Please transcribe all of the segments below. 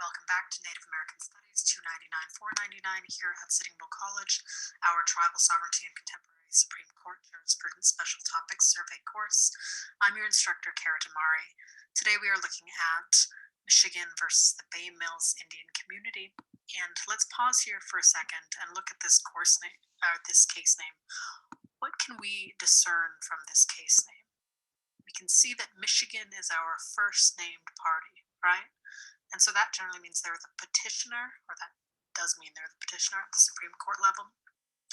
Welcome back to Native American Studies 299 499 here at Sitting Bull College, our Tribal Sovereignty and Contemporary Supreme Court Jurisprudence Special Topics Survey course. I'm your instructor, Kara Damari. Today we are looking at Michigan versus the Bay Mills Indian Community. And let's pause here for a second and look at this course name, this case name. What can we discern from this case name? We can see that Michigan is our first named party, right? And so that generally means they're the petitioner, or that does mean they're the petitioner at the Supreme Court level.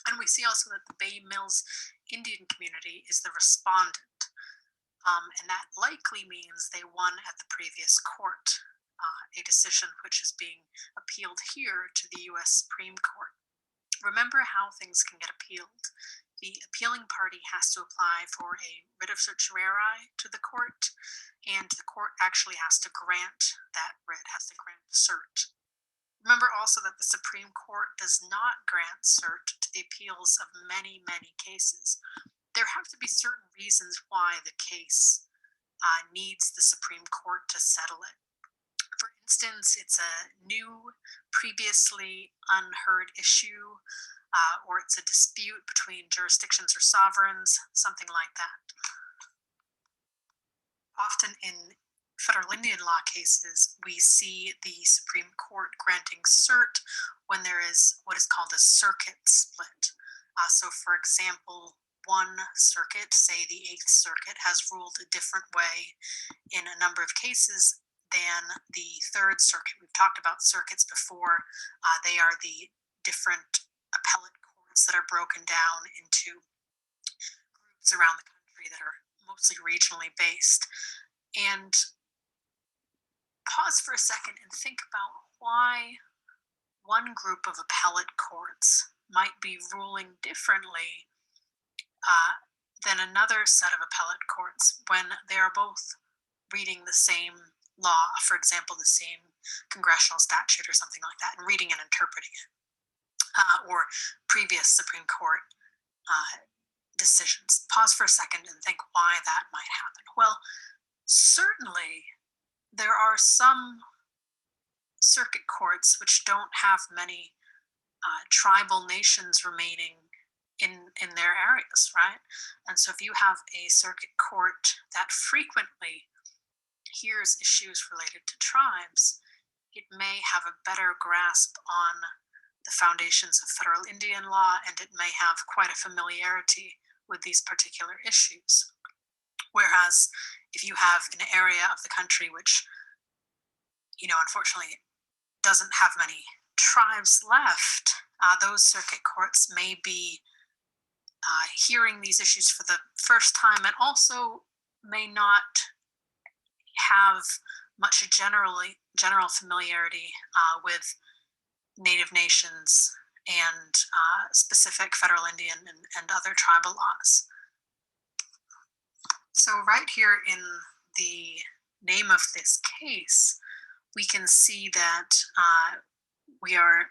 And we see also that the Bay Mills Indian community is the respondent. And that likely means they won at the previous court, a decision which is being appealed here to the US Supreme Court. Remember how things can get appealed. The appealing party has to apply for a writ of certiorari to the court, and the court actually has to grant that writ, has to grant cert. Remember also that the Supreme Court does not grant cert to the appeals of many, many cases. There have to be certain reasons why the case needs the Supreme Court to settle it. For instance, it's a new, previously unheard issue, or it's a dispute between jurisdictions or sovereigns, something like that. Often in federal Indian law cases, we see the Supreme Court granting cert when there is what is called a circuit split. So, for example, one circuit, say the Eighth Circuit, has ruled a different way in a number of cases than the Third Circuit. We've talked about circuits before. They are the different appellate courts that are broken down into groups around the country that are mostly regionally based. And pause for a second and think about why one group of appellate courts might be ruling differently than another set of appellate courts when they are both reading the same law, for example, the same congressional statute or something like that, and reading and interpreting it, or previous Supreme Court decisions. Pause for a second and think why that might happen. Well, certainly there are some circuit courts which don't have many tribal nations remaining in their areas, right? And so if you have a circuit court that frequently hears issues related to tribes, it may have a better grasp on the foundations of federal Indian law, and it may have quite a familiarity with these particular issues. Whereas if you have an area of the country which, unfortunately doesn't have many tribes left, those circuit courts may be hearing these issues for the first time, and also may not have much general familiarity with Native nations and specific federal Indian and other tribal laws. So right here in the name of this case, we can see that we are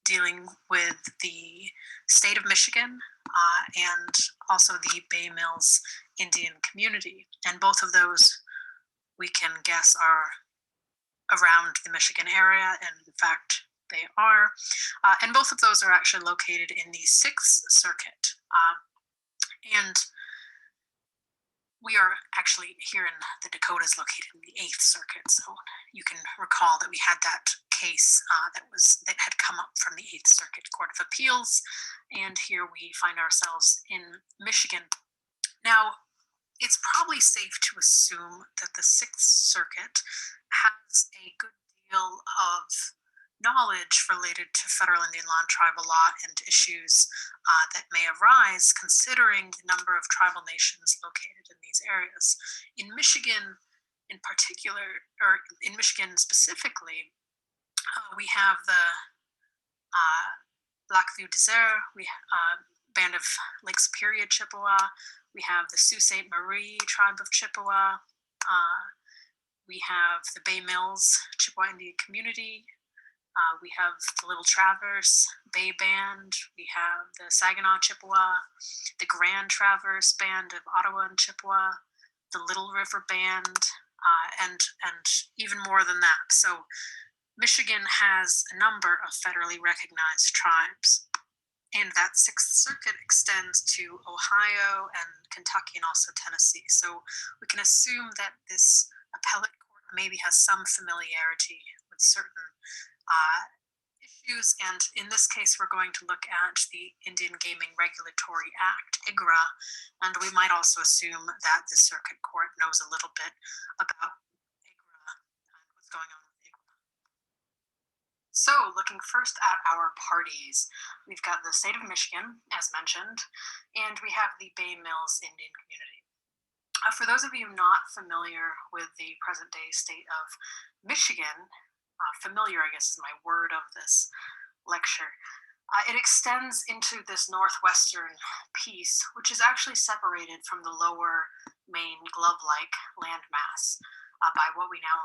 dealing with the state of Michigan and also the Bay Mills Indian community. And both of those we can guess are around the Michigan area, and in fact they are. And both of those are actually located in the Sixth Circuit. And we are actually here in the Dakotas located in the Eighth Circuit. So you can recall that we had that case that had come up from the Eighth Circuit Court of Appeals, and here we find ourselves in Michigan. Now, it's probably safe to assume that the Sixth Circuit has a good deal of knowledge related to federal Indian law and tribal law and issues that may arise considering the number of tribal nations located in these areas. In Michigan in particular, or in Michigan specifically, we have the Lac-Vieux Desert, band of Lake Superior Chippewa, we have the Sault Ste. Marie tribe of Chippewa, we have the Bay Mills Chippewa Indian community, we have the Little Traverse Bay Band, we have the Saginaw Chippewa, the Grand Traverse Band of Ottawa and Chippewa, the Little River Band, and even more than that. So Michigan has a number of federally recognized tribes, and that Sixth Circuit extends to Ohio and Kentucky and also Tennessee. So we can assume that this appellate court maybe has some familiarity with certain uh, issues. And in this case, we're going to look at the Indian Gaming Regulatory Act, IGRA, and we might also assume that the circuit court knows a little bit about IGRA and what's going on with IGRA. So, looking first at our parties, we've got the state of Michigan, as mentioned, and we have the Bay Mills Indian community. For those of you not familiar with the present day state of Michigan, familiar, I guess, is my word of this lecture. It extends into this northwestern piece, which is actually separated from the lower main glove-like landmass by what we now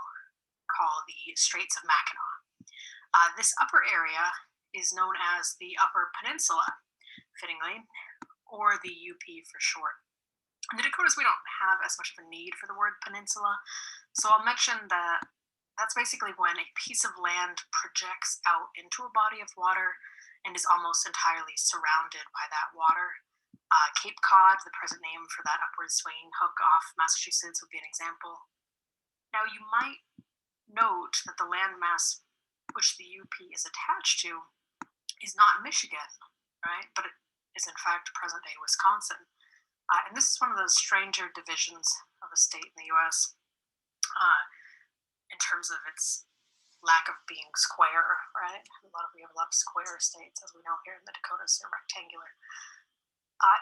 call the Straits of Mackinac. This upper area is known as the Upper Peninsula, fittingly, or the UP for short. In the Dakotas, we don't have as much of a need for the word peninsula, so I'll mention that that's basically when a piece of land projects out into a body of water and is almost entirely surrounded by that water. Cape Cod, the present name for that upward swinging hook off Massachusetts, would be an example. Now, you might note that the landmass which the UP is attached to is not Michigan, right? But it is in fact present-day Wisconsin. And this is one of those stranger divisions of a state in the US in terms of its lack of being square, right? We have a lot of square states, as we know here in the Dakotas, they're rectangular.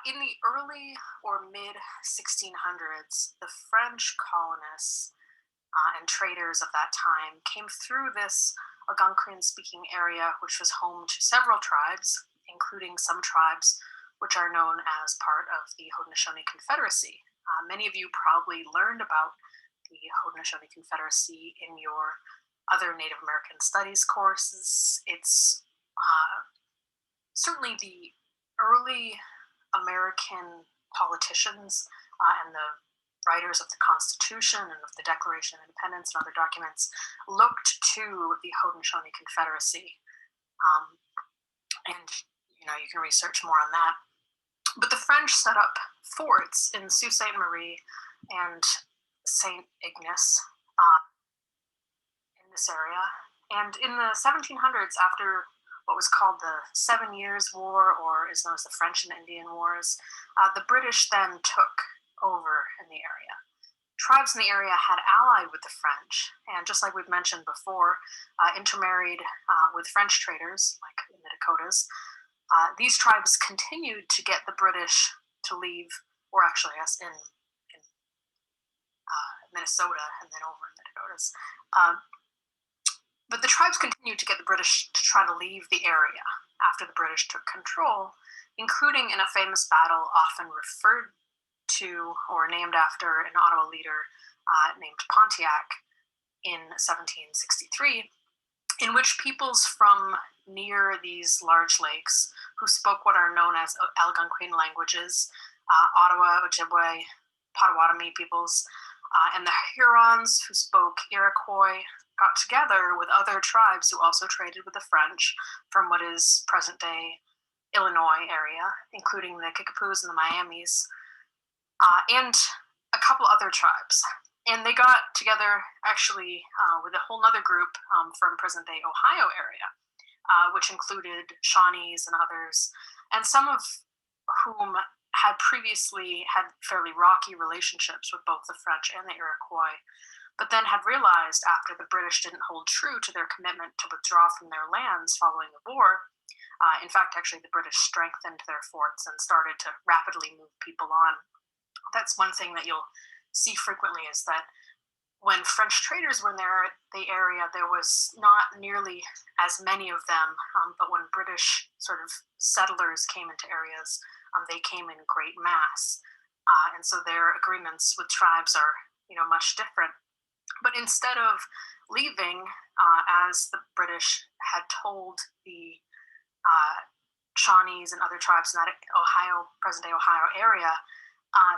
In the early or mid 1600s, the French colonists and traders of that time came through this Algonquian-speaking area, which was home to several tribes, including some tribes which are known as part of the Haudenosaunee Confederacy. Many of you probably learned about the Haudenosaunee Confederacy in your other Native American Studies courses. It's certainly the early American politicians and the writers of the Constitution and of the Declaration of Independence and other documents looked to the Haudenosaunee Confederacy. And you can research more on that. But the French set up forts in Sault Ste. Marie and St. Ignace in this area. And in the 1700s, after what was called the 7 Years' War, or is known as the French and Indian Wars, the British then took over in the area. Tribes in the area had allied with the French, and just like we've mentioned before, intermarried with French traders, like in the Dakotas. These tribes continued to get the British to leave, or actually, I guess, in Minnesota and then over in the Dakotas. But the tribes continued to get the British to try to leave the area after the British took control, including in a famous battle often referred to or named after an Ottawa leader named Pontiac in 1763, in which peoples from near these large lakes who spoke what are known as Algonquin languages, Ottawa, Ojibwe, Potawatomi peoples, and the Hurons who spoke Iroquois got together with other tribes who also traded with the French from what is present-day Illinois area, including the Kickapoos and the Miamis, and a couple other tribes. And they got together actually with a whole other group from present-day Ohio area, which included Shawnees and others, and some of whom had previously had fairly rocky relationships with both the French and the Iroquois, but then had realized after the British didn't hold true to their commitment to withdraw from their lands following the war. In fact, actually, the British strengthened their forts and started to rapidly move people on. That's one thing that you'll see frequently, is that when French traders were in the area, there was not nearly as many of them, but when British sort of settlers came into areas, they came in great mass. And so their agreements with tribes are, much different. But instead of leaving, as the British had told the Shawnees and other tribes in that present-day Ohio area,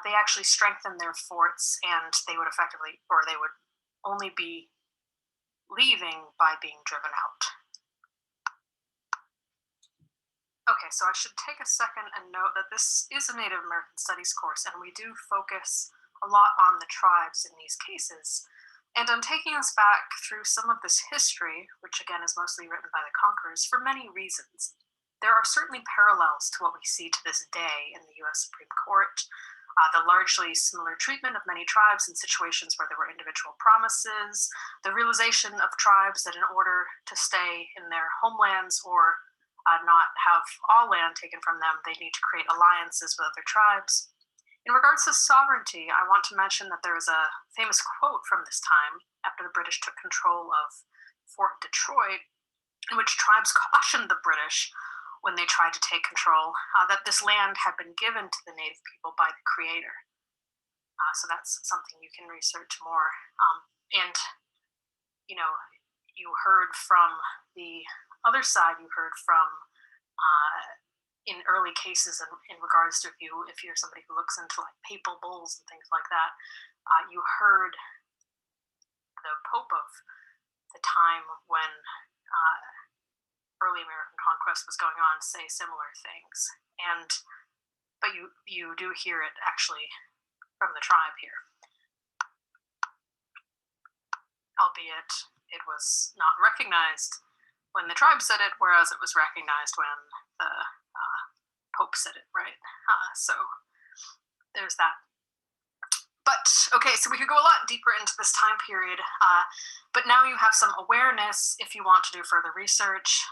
they actually strengthened their forts, and they would only be leaving by being driven out. Okay, so I should take a second and note that this is a Native American Studies course, and we do focus a lot on the tribes in these cases. And I'm taking us back through some of this history, which again is mostly written by the conquerors, for many reasons. There are certainly parallels to what we see to this day in the US Supreme Court. The largely similar treatment of many tribes in situations where there were individual promises, the realization of tribes that in order to stay in their homelands or not have all land taken from them, they need to create alliances with other tribes. In regards to sovereignty, I want to mention that there is a famous quote from this time after the British took control of Fort Detroit, in which tribes cautioned the British when they tried to take control that this land had been given to the native people by the Creator. So that's something you can research more. And, you know, you heard from the other side, you heard from in early cases in regards to if you're somebody who looks into like papal bulls and things like that, you heard the Pope of the time when early American conquest was going on say similar things. But you do hear it actually from the tribe here, albeit it was not recognized when the tribe said it, whereas it was recognized when the Pope said it, right? So there's that. But okay, so we could go a lot deeper into this time period, but now you have some awareness if you want to do further research.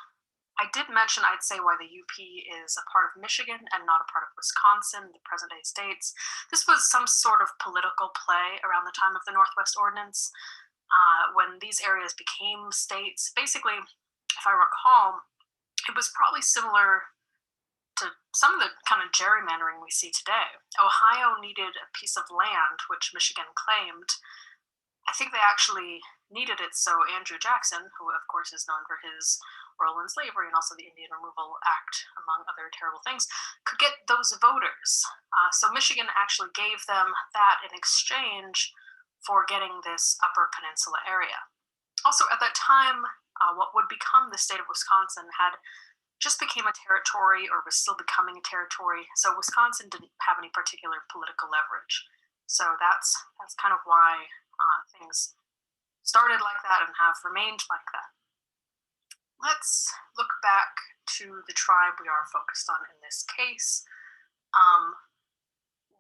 I did mention, I'd say, why the UP is a part of Michigan and not a part of Wisconsin, the present-day states. This was some sort of political play around the time of the Northwest Ordinance. When these areas became states, basically, if I recall, it was probably similar to some of the kind of gerrymandering we see today. Ohio needed a piece of land, which Michigan claimed. I think they actually needed it so Andrew Jackson, who of course is known for his role in slavery and also the Indian Removal Act, among other terrible things, could get those voters. So Michigan actually gave them that in exchange for getting this Upper Peninsula area. Also, at that time, what would become the state of Wisconsin had just became a territory or was still becoming a territory. So Wisconsin didn't have any particular political leverage. So that's kind of why things started like that and have remained like that. Let's look back to the tribe we are focused on in this case.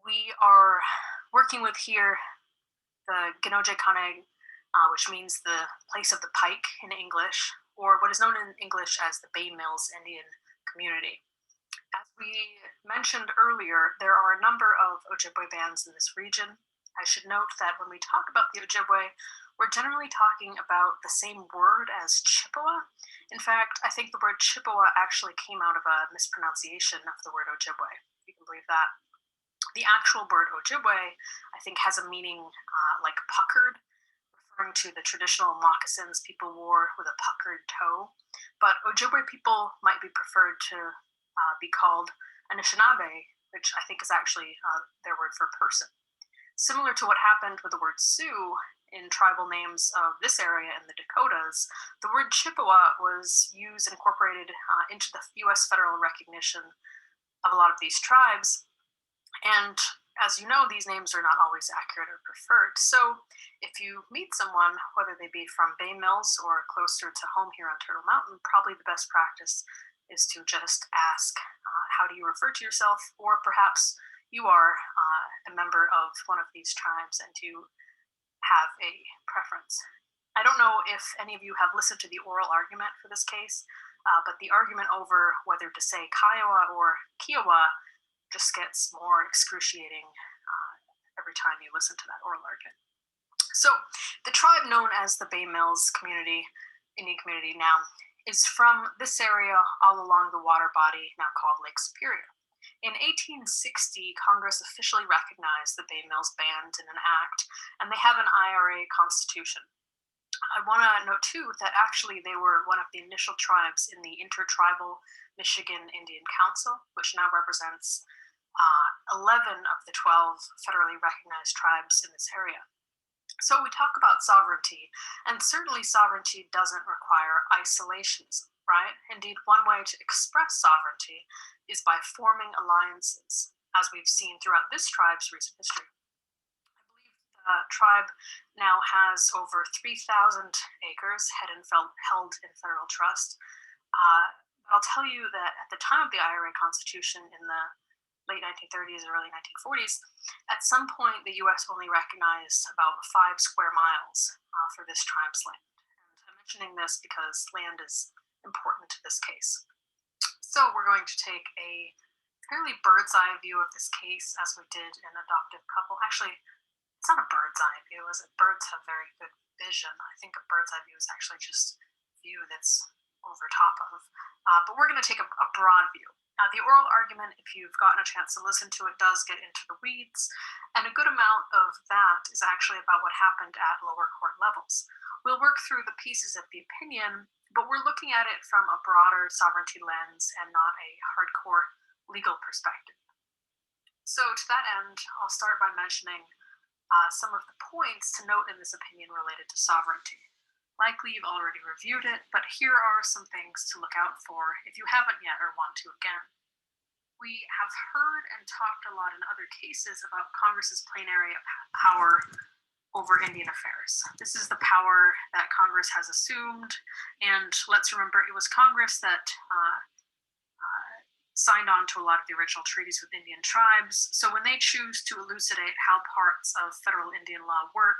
We are working with here the Genoje Kane, which means the place of the pike in English, or what is known in English as the Bay Mills Indian community. As we mentioned earlier, there are a number of Ojibwe bands in this region. I should note that when we talk about the Ojibwe, we're generally talking about the same word as Chippewa. In fact, I think the word Chippewa actually came out of a mispronunciation of the word Ojibwe. You can believe that. The actual word Ojibwe, I think, has a meaning like puckered, referring to the traditional moccasins people wore with a puckered toe. But Ojibwe people might be preferred to be called Anishinaabe, which I think is actually their word for person. Similar to what happened with the word Sioux in tribal names of this area in the Dakotas, the word Chippewa was used and incorporated into the US federal recognition of a lot of these tribes. And as you know, these names are not always accurate or preferred. So if you meet someone, whether they be from Bay Mills or closer to home here on Turtle Mountain, probably the best practice is to just ask, how do you refer to yourself? Or perhaps you are a member of one of these tribes and you have a preference. I don't know if any of you have listened to the oral argument for this case, but the argument over whether to say Kiowa or Kiowa just gets more excruciating every time you listen to that oral argument. So the tribe known as the Bay Mills community, Indian community now, is from this area all along the water body now called Lake Superior. In 1860, Congress officially recognized the Bay Mills Band in an act, and they have an IRA constitution. I want to note, too, that actually they were one of the initial tribes in the Intertribal Michigan Indian Council, which now represents 11 of the 12 federally recognized tribes in this area. So we talk about sovereignty, and certainly sovereignty doesn't require isolationism, right? Indeed, one way to express sovereignty is by forming alliances, as we've seen throughout this tribe's recent history. I believe the tribe now has over 3,000 acres held in federal trust. I'll tell you that at the time of the IRA Constitution in the late 1930s and early 1940s, at some point the US only recognized about 5 square miles for this tribe's land. And I'm mentioning this because land is important to this case. So we're going to take a fairly bird's eye view of this case as we did in Adoptive Couple. Actually, it's not a bird's eye view, is it? Birds have very good vision. I think a bird's eye view is actually just a view that's over top of. But we're going to take a broad view. The oral argument, if you've gotten a chance to listen to it, does get into the weeds, and a good amount of that is actually about what happened at lower court levels. We'll work through the pieces of the opinion, but we're looking at it from a broader sovereignty lens and not a hardcore legal perspective. So to that end, I'll start by mentioning some of the points to note in this opinion related to sovereignty. Likely you've already reviewed it, but here are some things to look out for if you haven't yet or want to again. We have heard and talked a lot in other cases about Congress's plenary power over Indian affairs. This is the power that Congress has assumed, and let's remember it was Congress that signed on to a lot of the original treaties with Indian tribes. So when they choose to elucidate how parts of federal Indian law work,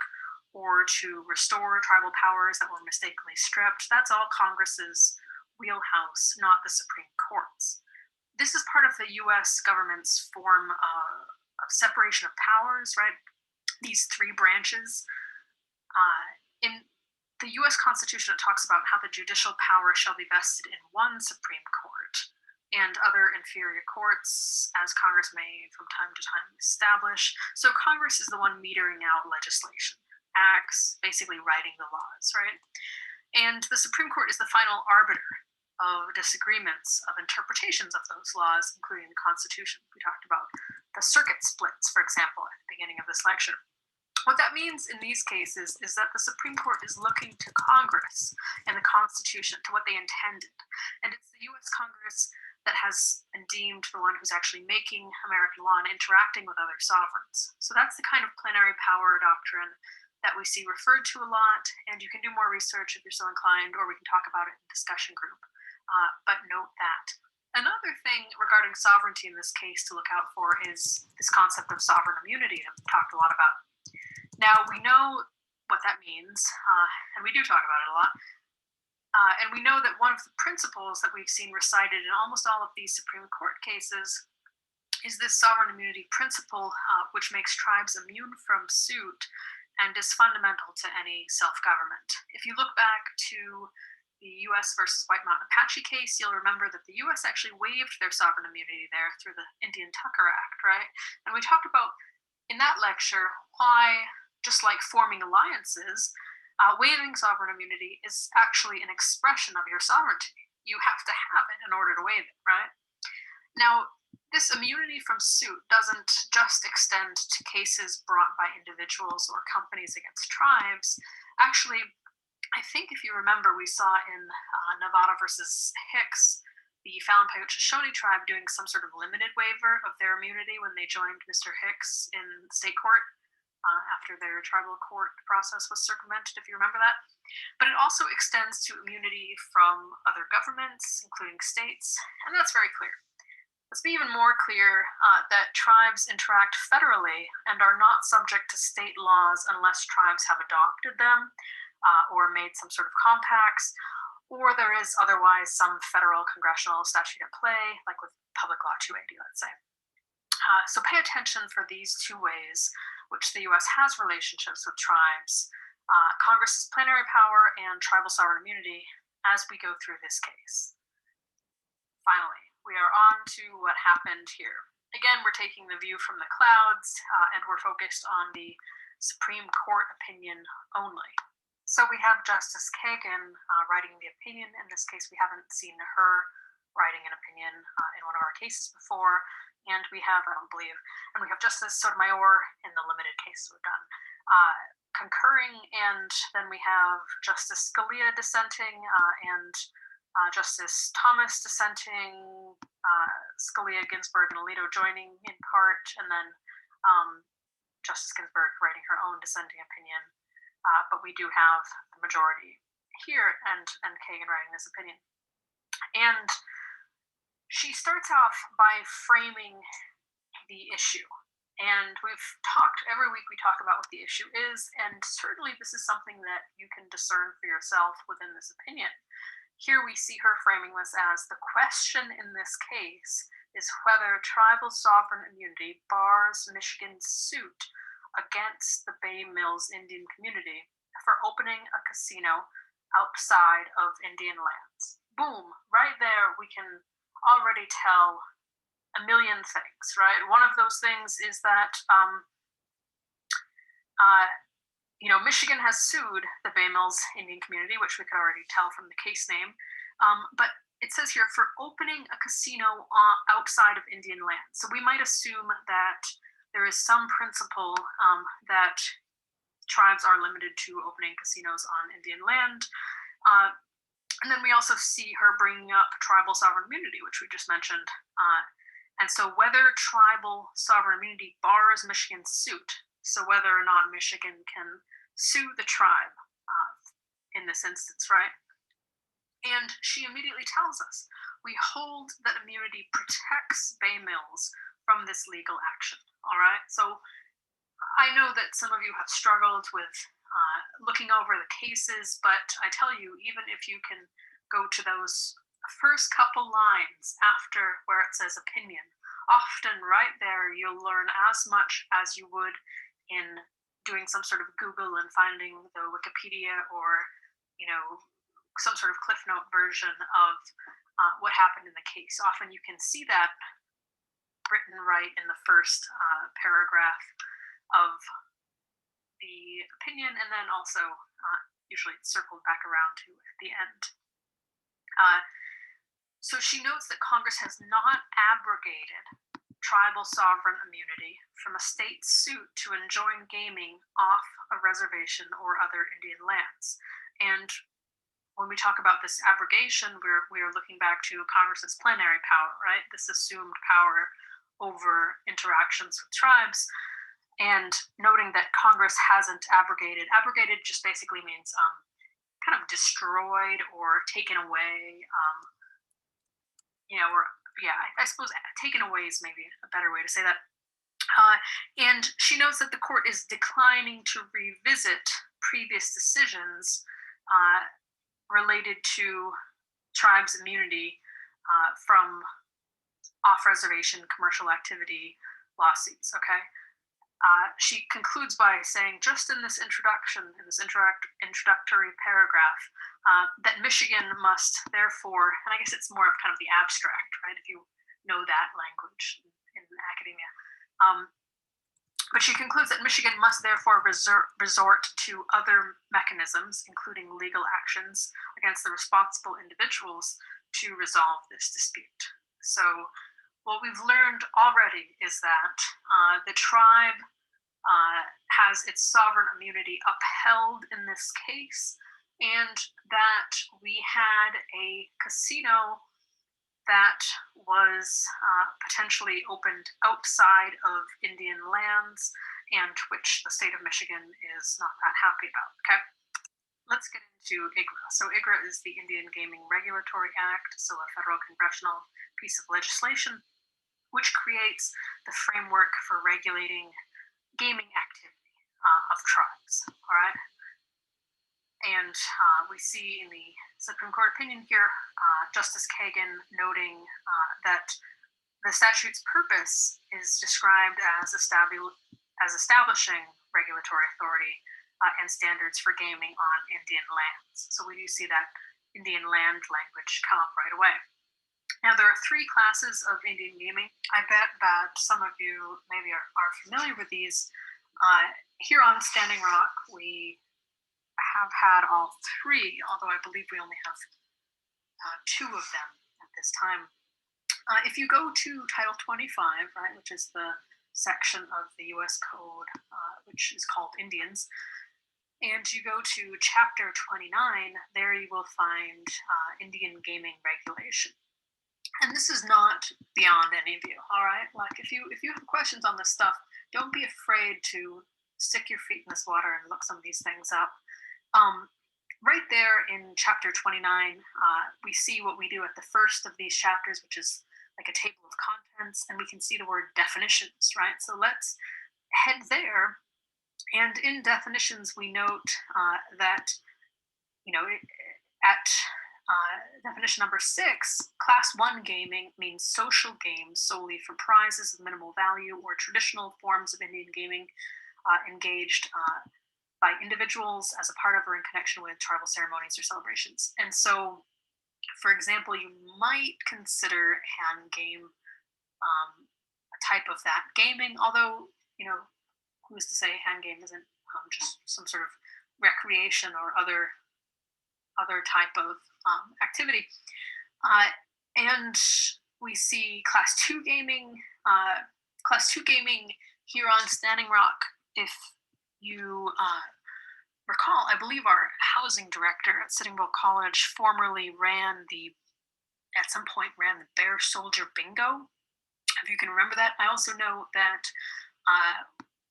or to restore tribal powers that were mistakenly stripped, that's all Congress's wheelhouse, not the Supreme Court's. This is part of the US government's form of separation of powers, right? These three branches. In the US Constitution, it talks about how the judicial power shall be vested in one Supreme Court and other inferior courts, as Congress may from time to time establish. So Congress is the one metering out legislation, acts, basically writing the laws, right? And the Supreme Court is the final arbiter of disagreements of interpretations of those laws, including the Constitution. We talked about the circuit splits, for example, at the beginning of this lecture. What that means in these cases is that the Supreme Court is looking to Congress and the Constitution, to what they intended. And it's the US Congress that has been deemed the one who's actually making American law and interacting with other sovereigns. So that's the kind of plenary power doctrine that we see referred to a lot, and you can do more research if you're so inclined, or we can talk about it in discussion group. But note that. Another thing regarding sovereignty in this case to look out for is this concept of sovereign immunity that we've talked a lot about. Now, we know what that means, and we do talk about it a lot. And we know that one of the principles that we've seen recited in almost all of these Supreme Court cases is this sovereign immunity principle, which makes tribes immune from suit and is fundamental to any self-government. If you look back to the US versus White Mountain Apache case, you'll remember that the US actually waived their sovereign immunity there through the Indian Tucker Act, right? And we talked about in that lecture why, just like forming alliances, waiving sovereign immunity is actually an expression of your sovereignty. You have to have it in order to waive it, right? Now, this immunity from suit doesn't just extend to cases brought by individuals or companies against tribes. Actually, I think if you remember, we saw in Nevada versus Hicks, the Fallon Paiute Shoshone tribe doing some sort of limited waiver of their immunity when they joined Mr. Hicks in state court after their tribal court process was circumvented, if you remember that. But it also extends to immunity from other governments, including states, and that's very clear. Let's be even more clear that tribes interact federally and are not subject to state laws unless tribes have adopted them or made some sort of compacts, or there is otherwise some federal congressional statute at play, like with Public Law 280, let's say. So pay attention for these two ways which the US has relationships with tribes, Congress's plenary power and tribal sovereign immunity as we go through this case. Finally, we are on to what happened here. Again, we're taking the view from the clouds, and we're focused on the Supreme Court opinion only. So we have Justice Kagan writing the opinion. In this case, we haven't seen her writing an opinion in one of our cases before. And we have, I don't believe, and we have Justice Sotomayor in the limited cases we've done. concurring, and then we have Justice Scalia dissenting, and Justice Thomas dissenting, Scalia, Ginsburg, and Alito joining in part, and then Justice Ginsburg writing her own dissenting opinion. But we do have the majority here, and Kagan writing this opinion. And she starts off by framing the issue. And we've talked, every week we talk about what the issue is, and certainly this is something that you can discern for yourself within this opinion. Here we see her framing this as the question in this case is whether tribal sovereign immunity bars Michigan's suit against the Bay Mills Indian community for opening a casino outside of Indian lands. Boom, right there we can already tell a million things, right? One of those things is that Michigan has sued the Bay Mills Indian community, which we could already tell from the case name. But it says here for opening a casino outside of Indian land. So we might assume that there is some principle that tribes are limited to opening casinos on Indian land. And then we also see her bringing up tribal sovereign immunity, which we just mentioned. And so whether tribal sovereign immunity bars Michigan's suit, so whether or not Michigan can sue the tribe in this instance, right? And she immediately tells us, we hold that immunity protects Bay Mills from this legal action, all right? So I know that some of you have struggled with looking over the cases, but I tell you, even if you can go to those first couple lines after where it says opinion, often right there you'll learn as much as you would in doing some sort of Google and finding the Wikipedia or some sort of Cliff Note version of what happened in the case. Often you can see that written right in the first paragraph of the opinion, and then also usually it's circled back around to at the end. So she notes that Congress has not abrogated tribal sovereign immunity from a state suit to enjoin gaming off a reservation or other Indian lands. And when we talk about this abrogation, we're looking back to Congress's plenary power, right? This assumed power over interactions with tribes, and noting that Congress hasn't abrogated. Abrogated just basically means kind of destroyed or taken away, I suppose taken away is maybe a better way to say that. And she notes that the court is declining to revisit previous decisions related to tribes' immunity from off-reservation commercial activity lawsuits, okay? She concludes by saying, just in this introductory paragraph, that Michigan must therefore, and I guess it's more of kind of the abstract, right, if you know that language in academia. But she concludes that Michigan must therefore resort to other mechanisms, including legal actions against the responsible individuals to resolve this dispute. So what we've learned already is that the tribe has its sovereign immunity upheld in this case, and that we had a casino that was potentially opened outside of Indian lands, and which the state of Michigan is not that happy about, okay? Let's get into IGRA. So IGRA is the Indian Gaming Regulatory Act, so a federal congressional piece of legislation, which creates the framework for regulating gaming activity of tribes, all right? And we see in the Supreme Court opinion here, Justice Kagan noting that the statute's purpose is described as establishing regulatory authority and standards for gaming on Indian lands. So we do see that Indian land language come up right away. Now, there are three classes of Indian gaming. I bet that some of you maybe are familiar with these. Here on Standing Rock, we have had all three, although I believe we only have two of them at this time. If you go to Title 25, right, which is the section of the U.S. Code, which is called Indians, And you go to chapter 29, there you will find Indian gaming regulation. And this is not beyond any of you, all right? Like if you have questions on this stuff, don't be afraid to stick your feet in this water and look some of these things up. Right there in chapter 29, we see what we do at the first of these chapters, which is like a table of contents, and we can see the word definitions, right? So let's head there. And in definitions, we note that, at definition number 6, class 1 gaming means social games solely for prizes of minimal value or traditional forms of Indian gaming engaged by individuals as a part of or in connection with tribal ceremonies or celebrations. And so, for example, you might consider hand game a type of that gaming, although, who's to say hand game isn't just some sort of recreation or other type of activity. And we see class 2 gaming. Class 2 gaming here on Standing Rock, if you recall, I believe our housing director at Sitting Bull College formerly at some point ran the Bear Soldier Bingo. If you can remember that. I also know that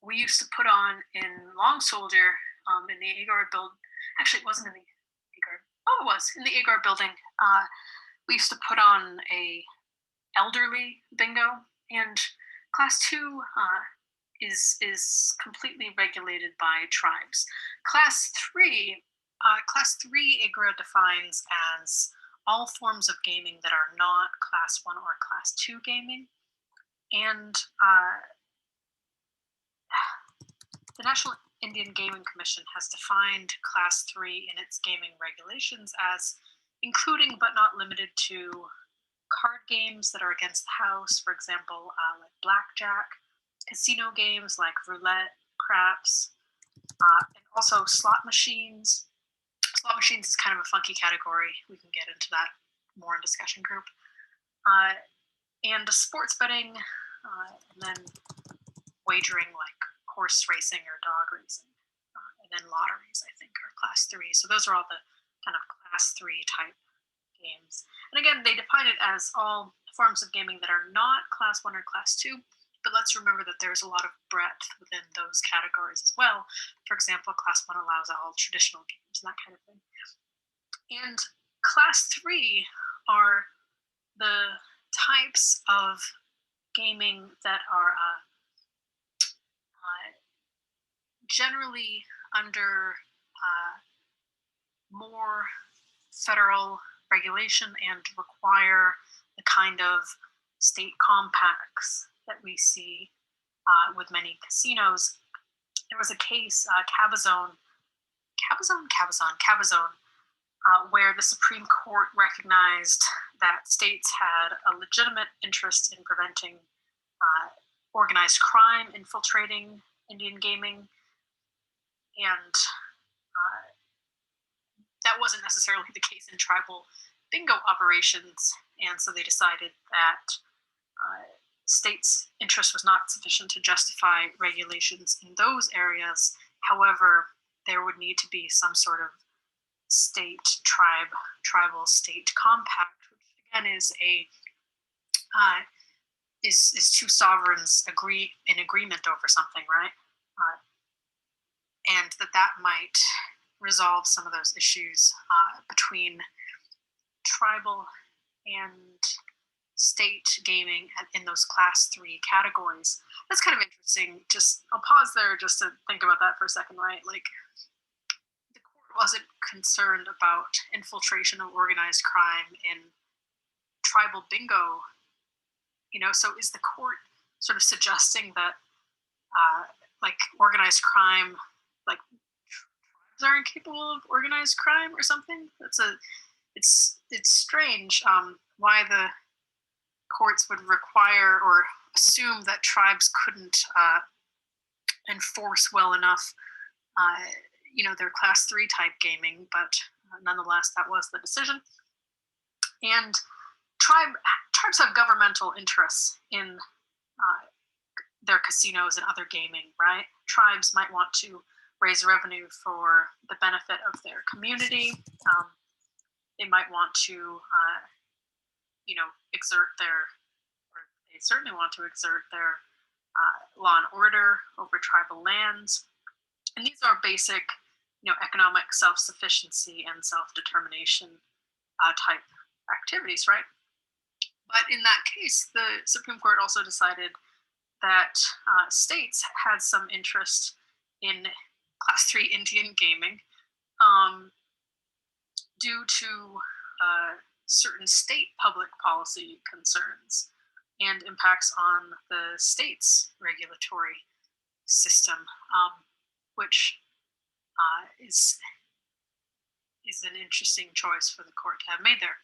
we used to put on in Long Soldier in the Agard building. Actually, it wasn't in the Agard. Oh, it was in the Agard building. We used to put on a elderly bingo, and class 2 is completely regulated by tribes. Class 3 AGRA defines as all forms of gaming that are not class 1 or class 2 gaming. And the National Indian Gaming Commission has defined class 3 in its gaming regulations as including but not limited to card games that are against the house, for example, like blackjack, casino games like roulette, craps, and also slot machines. Slot machines is kind of a funky category. We can get into that more in discussion group. And sports betting, and then wagering like horse racing or dog racing, and then lotteries, I think, are class 3. So those are all the kind of class 3 type games. And again, they define it as all forms of gaming that are not class 1 or class 2. But let's remember that there's a lot of breadth within those categories as well. For example, class 1 allows all traditional games and that kind of thing. And class 3 are the types of gaming that are generally under more federal regulation and require the kind of state compacts that we see with many casinos. There was a case, Cabazon, where the Supreme Court recognized that states had a legitimate interest in preventing organized crime infiltrating Indian gaming, and that wasn't necessarily the case in tribal bingo operations, and so they decided that states' interest was not sufficient to justify regulations in those areas. However, there would need to be some sort of tribal state compact, which again is two sovereigns agree in agreement over something, right? And that might resolve some of those issues between tribal and state gaming in those class 3 categories. That's kind of interesting. I'll pause there just to think about that for a second, right? Like, the court wasn't concerned about infiltration of organized crime in tribal bingo, so is the court sort of suggesting that like organized crime, like tribes are incapable of organized crime or something? It's strange why the courts would require or assume that tribes couldn't enforce well enough, their class 3 type gaming, but nonetheless, that was the decision. And tribes have governmental interests in their casinos and other gaming, right? Tribes might want to raise revenue for the benefit of their community. They might want to, they certainly want to exert their law and order over tribal lands. And these are basic, economic self-sufficiency and self-determination type activities, right? But in that case, the Supreme Court also decided that states had some interest in Class 3 Indian gaming due to certain state public policy concerns and impacts on the state's regulatory system, which is an interesting choice for the court to have made there.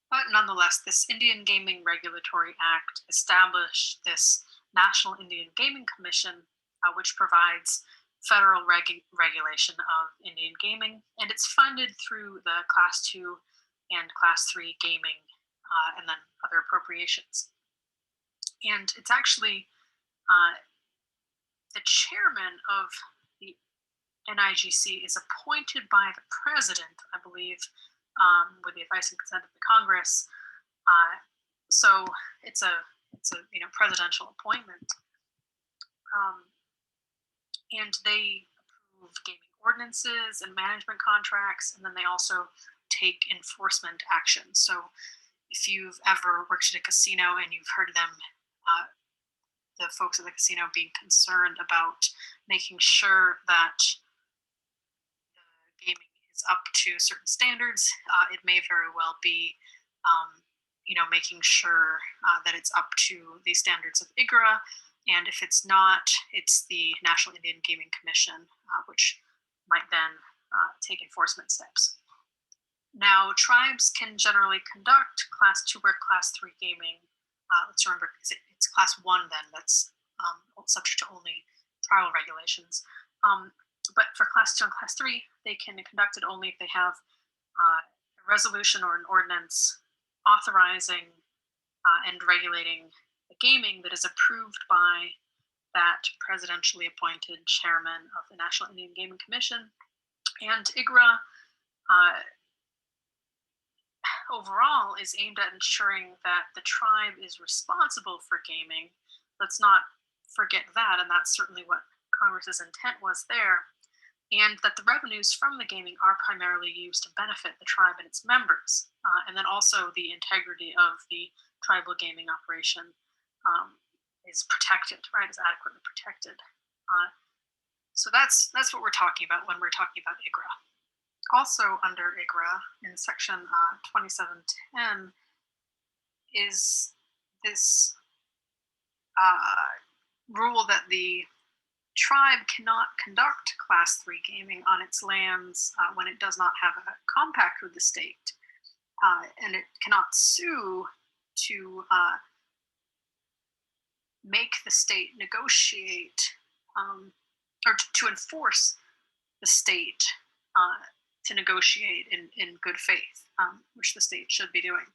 But nonetheless, this Indian Gaming Regulatory Act established this National Indian Gaming Commission, which provides federal regulation of Indian gaming, and it's funded through the Class 2 and Class 3 gaming, and then other appropriations. And it's actually the chairman of the NIGC is appointed by the president, I believe, with the advice and consent of the Congress. So it's a presidential appointment. And they approve gaming ordinances and management contracts, and then they also take enforcement action. So if you've ever worked at a casino and you've heard them, the folks at the casino being concerned about making sure that the gaming is up to certain standards, it may very well be making sure that it's up to the standards of IGRA. And if it's not, it's the National Indian Gaming Commission, which might then take enforcement steps. Now, tribes can generally conduct Class 2 or Class 3 gaming. Let's remember, it's Class 1 then, that's subject to only tribal regulations. But for Class 2 and Class 3, they can conduct it only if they have a resolution or an ordinance authorizing and regulating the gaming that is approved by that presidentially appointed chairman of the National Indian Gaming Commission. And IGRA overall is aimed at ensuring that the tribe is responsible for gaming. Let's not forget that, and that's certainly what Congress's intent was there, and that the revenues from the gaming are primarily used to benefit the tribe and its members, and then also the integrity of the tribal gaming operation is protected, right, is adequately protected. So that's what we're talking about when we're talking about IGRA. Also under IGRA in section 2710 is this rule that the tribe cannot conduct Class 3 gaming on its lands when it does not have a compact with the state, and it cannot sue to make the state negotiate or to enforce the state to negotiate in good faith, which the state should be doing.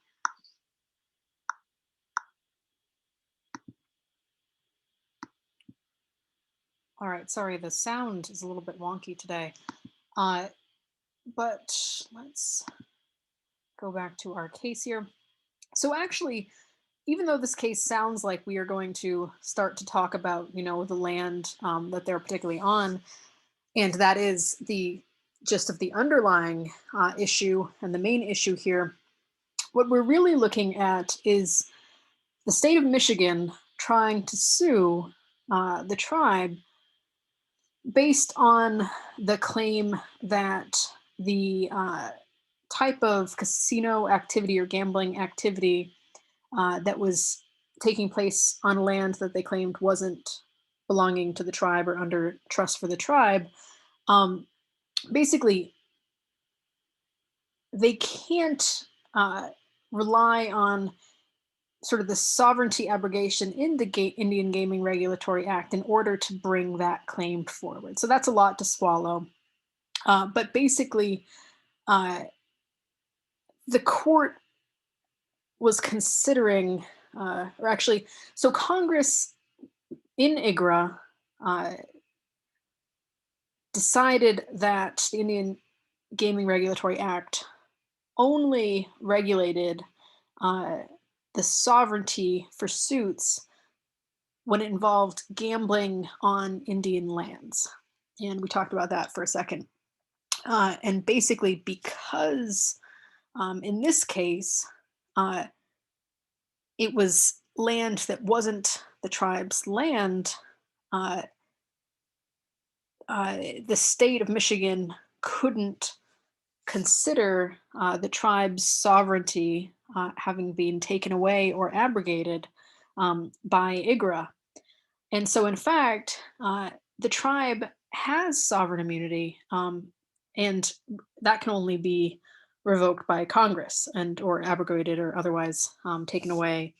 All right, sorry, the sound is a little bit wonky today, but let's go back to our case here. So actually, even though this case sounds like we are going to start to talk about, the land that they're particularly on, and that is the gist of the underlying issue and the main issue here, what we're really looking at is the state of Michigan trying to sue the tribe based on the claim that the type of casino activity or gambling activity that was taking place on land that they claimed wasn't belonging to the tribe or under trust for the tribe, basically they can't rely on sort of the sovereignty abrogation in the Indian Gaming Regulatory Act in order to bring that claim forward. So that's a lot to swallow. But basically, the court was considering, or actually, so Congress in IGRA decided that the Indian Gaming Regulatory Act only regulated uh, the sovereignty for suits when it involved gambling on Indian lands. And we talked about that for a second. And basically, because in this case, uh, it was land that wasn't the tribe's land, uh, the state of Michigan couldn't consider the tribe's sovereignty having been taken away or abrogated by IGRA. And so, in fact, the tribe has sovereign immunity, and that can only be revoked by Congress and or abrogated or otherwise taken away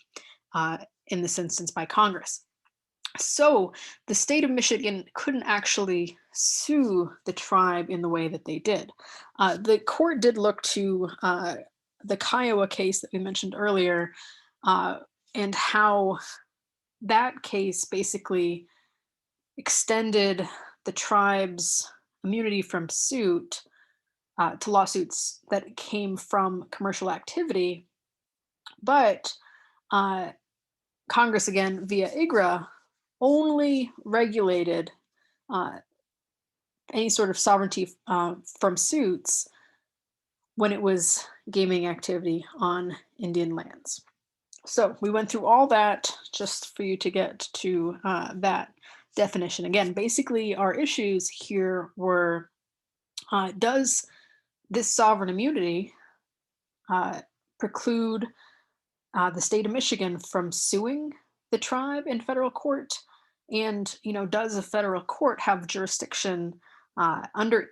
in this instance by Congress. So the state of Michigan couldn't actually sue the tribe in the way that they did. The court did look to the Kiowa case that we mentioned earlier, uh, and how that case basically extended the tribe's immunity from suit to lawsuits that came from commercial activity. But uh, Congress, again, via IGRA, only regulated uh, any sort of sovereignty from suits when it was gaming activity on Indian lands. So we went through all that just for you to get to that definition. Again, basically, our issues here were does this sovereign immunity preclude the state of Michigan from suing the tribe in federal court? And does a federal court have jurisdiction under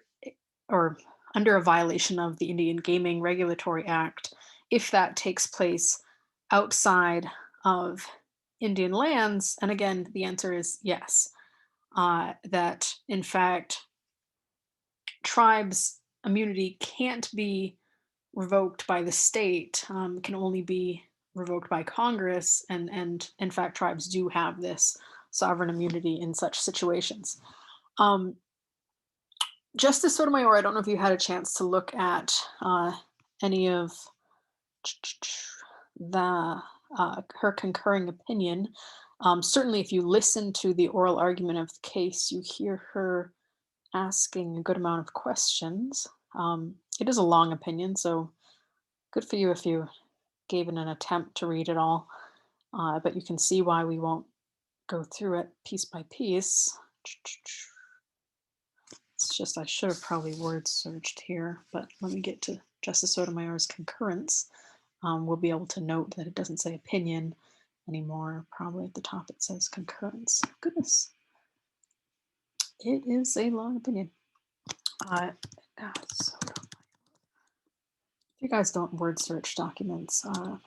or under a violation of the Indian Gaming Regulatory Act if that takes place outside of Indian lands? And again, the answer is yes. That in fact, tribes' immunity can't be revoked by the state, can only be revoked by Congress, and in fact, tribes do have this sovereign immunity in such situations. Um, Justice Sotomayor, I don't know if you had a chance to look at any of the her concurring opinion. Certainly, if you listen to the oral argument of the case, you hear her asking a good amount of questions. It is a long opinion, so good for you if you gave it an attempt to read it all. But you can see why we won't go through it piece by piece. It's just I should have probably word searched here, but let me get to Justice Sotomayor's concurrence. We'll be able to note that it doesn't say opinion anymore. Probably at the top it says concurrence. Goodness. It is a long opinion. God, so if you guys don't word search documents, you can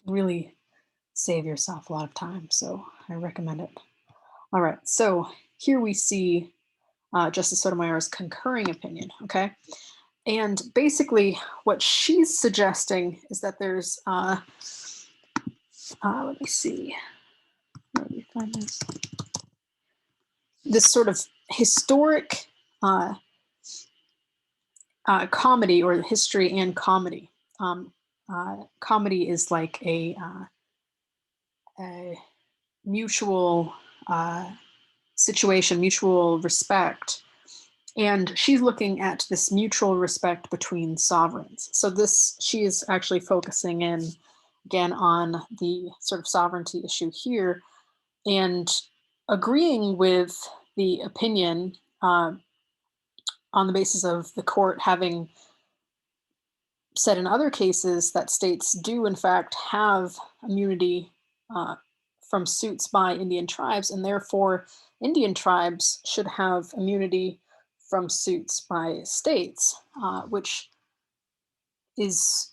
really save yourself a lot of time. So I recommend it. All right. So here we see Justice Sotomayor's concurring opinion. Okay. And basically, what she's suggesting is that there's, let me see, where do we find this? This sort of historic comedy, or history and comedy. Comedy is like a mutual situation, mutual respect. And she's looking at this mutual respect between sovereigns. So this, she is actually focusing in again on the sort of sovereignty issue here, and agreeing with the opinion on the basis of the court having said in other cases that states do in fact have immunity from suits by Indian tribes, and therefore Indian tribes should have immunity from suits by states, which is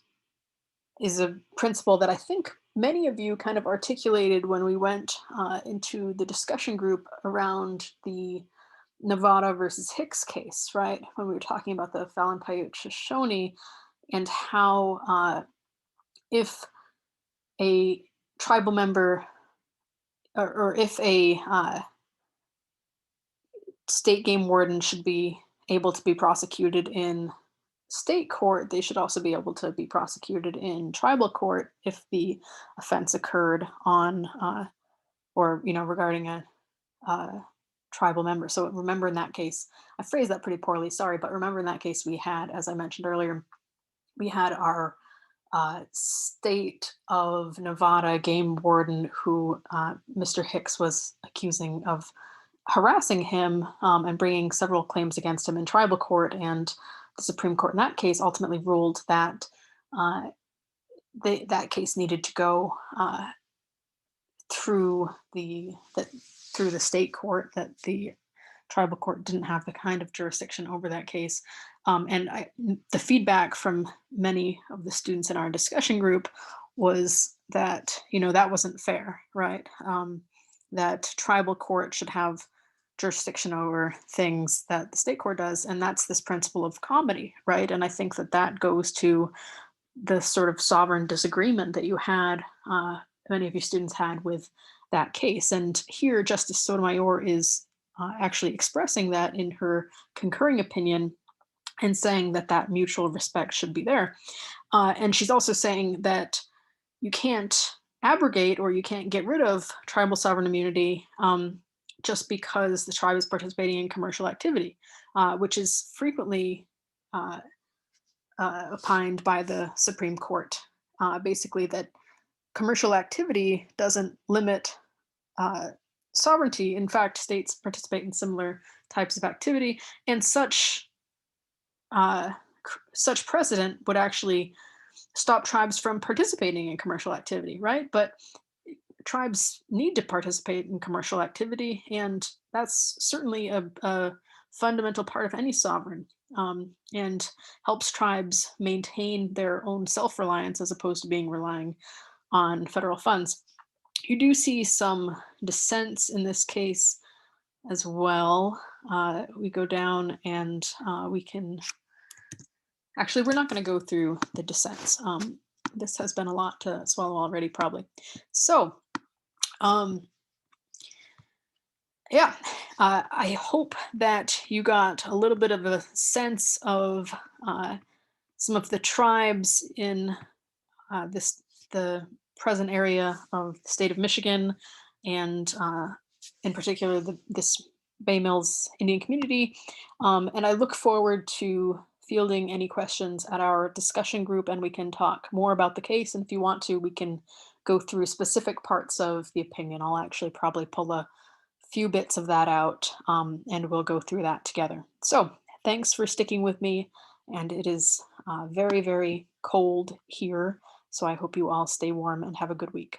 a principle that I think many of you kind of articulated when we went into the discussion group around the Nevada versus Hicks case, right? When we were talking about the Fallon Paiute Shoshone, and how if a tribal member, or if a state game warden should be able to be prosecuted in state court, they should also be able to be prosecuted in tribal court if the offense occurred on or regarding a tribal member. So remember in that case, I phrased that pretty poorly, sorry, but remember in that case we had, as I mentioned earlier, we had our state of Nevada game warden who Mr. Hicks was accusing of harassing him and bringing several claims against him in tribal court. And the Supreme Court in that case ultimately ruled that uh, that case needed to go through through the state court, that the tribal court didn't have the kind of jurisdiction over that case. The feedback from many of the students in our discussion group was that that wasn't fair, right? That tribal court should have jurisdiction over things that the state court does, and that's this principle of comedy, right? And I think that that goes to the sort of sovereign disagreement that you had, many of your students had with that case. And here, Justice Sotomayor is actually expressing that in her concurring opinion and saying that that mutual respect should be there. And she's also saying that you can't abrogate or you can't get rid of tribal sovereign immunity just because the tribe is participating in commercial activity, which is frequently uh, opined by the Supreme Court. Basically, that commercial activity doesn't limit uh, sovereignty. In fact, states participate in similar types of activity, and uh, such precedent would actually stop tribes from participating in commercial activity, right? But tribes need to participate in commercial activity, and that's certainly a fundamental part of any sovereign, and helps tribes maintain their own self-reliance as opposed to being relying on federal funds. You do see some dissents in this case as well. We go down and we can actually, we're not going to go through the dissents. This has been a lot to swallow already, probably. So, um, yeah, I hope that you got a little bit of a sense of some of the tribes in the present area of the state of Michigan, and in particular this Bay Mills Indian community. And I look forward to fielding any questions at our discussion group, and we can talk more about the case. And if you want to, we can go through specific parts of the opinion. I'll actually probably pull a few bits of that out, and we'll go through that together. So thanks for sticking with me. And it is very, very cold here. So I hope you all stay warm and have a good week.